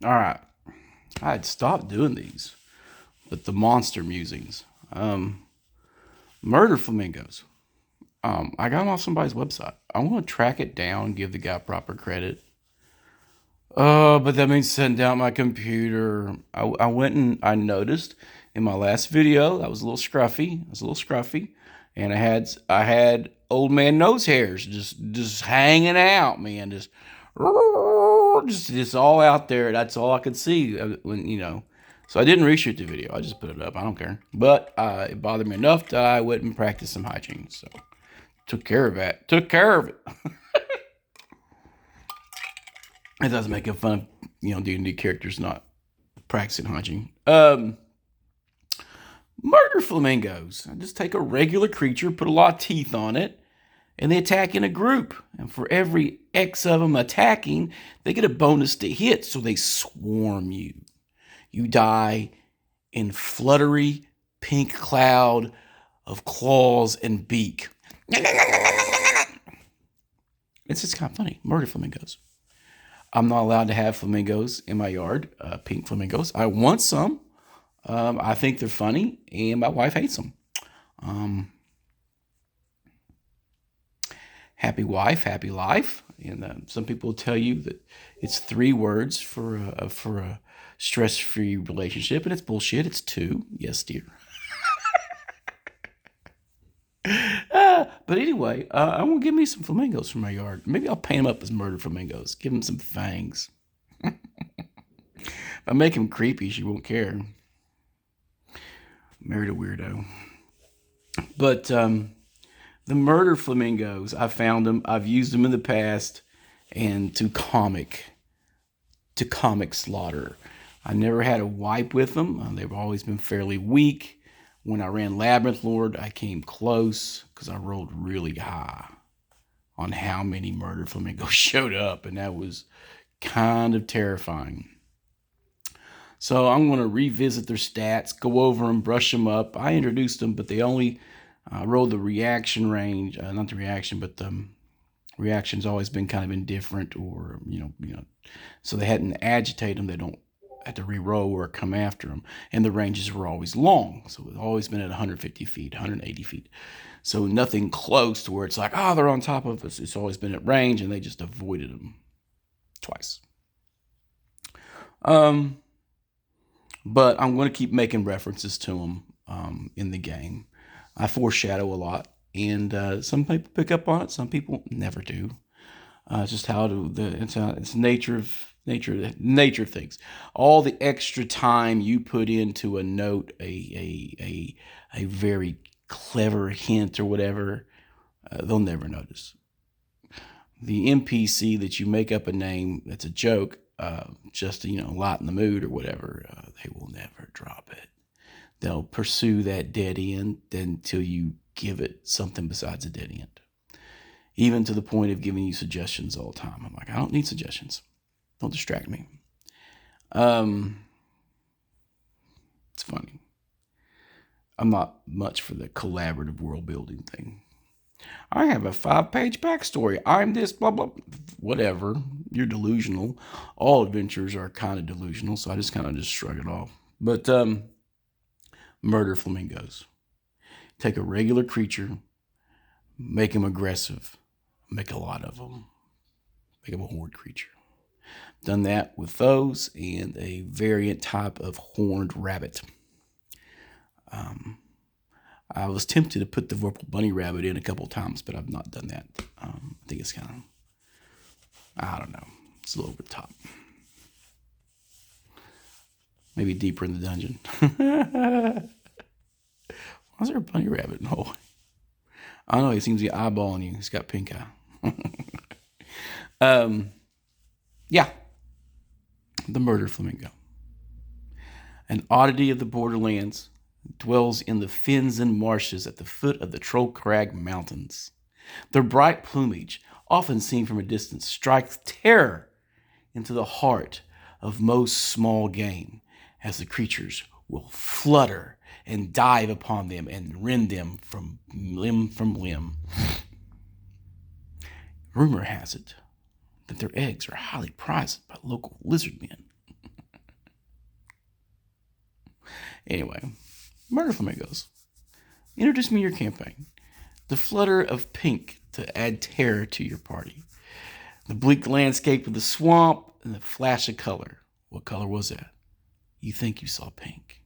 All right. I had stopped doing these, but the monster musings. Murder flamingos. I got them off somebody's website. I want to track it down, give the guy proper credit. But that means setting down my computer. I went and I noticed in my last video I was a little scruffy. I was a little scruffy, and I had old man nose hairs just hanging out, man. Just all out there. That's all I could see when. So I didn't reshoot the video. I just put it up. I don't care. But it bothered me enough that I went and practiced some hygiene. So took care of that. Took care of it. It does make it fun, D&D characters not practicing hygiene. Murder flamingos. I just take a regular creature, put a lot of teeth on it, and they attack in a group. And for every X of them attacking, they get a bonus to hit, so they swarm you. You die in fluttery pink cloud of claws and beak. It's just kind of funny. Murder flamingos. I'm not allowed to have flamingos in my yard, pink flamingos. I want some. I think they're funny, and my wife hates them. Happy wife, happy life. And some people tell you that it's 3 words for a stress-free relationship, and it's bullshit. It's 2. Yes, dear. But anyway, I want to give me some flamingos from my yard. Maybe I'll paint them up as murder flamingos. Give them some fangs. If I make them creepy, she won't care. Married a weirdo. But the murder flamingos, I found them. I've used them in the past, and to comic slaughter. I never had a wipe with them. They've always been fairly weak. When I ran Labyrinth Lord, I came close because I rolled really high on how many murder flamingos showed up, and that was kind of terrifying. So I'm going to revisit their stats, go over them, brush them up. I introduced them, but they only rolled the reaction range, not the reaction, but the reaction's always been kind of indifferent, or so they hadn't agitate them. They don't have to re-roll or come after them, and the ranges were always long, so it's always been at 150 feet, 180 feet. So nothing close to where it's like, they're on top of us. It's always been at range, and they just avoided them twice. But I'm going to keep making references to them in the game. I foreshadow a lot, and some people pick up on it. Some people never do. It's just it's nature of things. All the extra time you put into a note, a very clever hint or whatever, they'll never notice. The NPC that you make up a name that's a joke, just to lighten the mood or whatever, they will never drop it. They'll pursue that dead end until you give it something besides a dead end. Even to the point of giving you suggestions all the time. I'm like, I don't need suggestions. Don't distract me. It's funny. I'm not much for the collaborative world building thing. I have a 5-page backstory. I'm this, blah, blah, whatever. You're delusional. All adventures are kind of delusional, so I just kind of shrug it off. But murder flamingos. Take a regular creature, make them aggressive, make a lot of them, make them a horde creature. Done that with those and a variant type of horned rabbit. I was tempted to put the Vorpal bunny rabbit in a couple of times, but I've not done that. I think it's kind of, I don't know, it's a little over the top. Maybe deeper in the dungeon. Why is there a bunny rabbit? No. I don't know, he seems to be eyeballing you. He's got pink eye. Yeah. The murder flamingo. An oddity of the borderlands, dwells in the fens and marshes at the foot of the Trollcrag Mountains. Their bright plumage, often seen from a distance, strikes terror into the heart of most small game, as the creatures will flutter and dive upon them and rend them from limb. Rumor has it that their eggs are highly prized by local lizard men. Anyway, Murder Flamingos. Introduce me to your campaign. The flutter of pink to add terror to your party. The bleak landscape of the swamp and the flash of color. What color was that? You think you saw pink.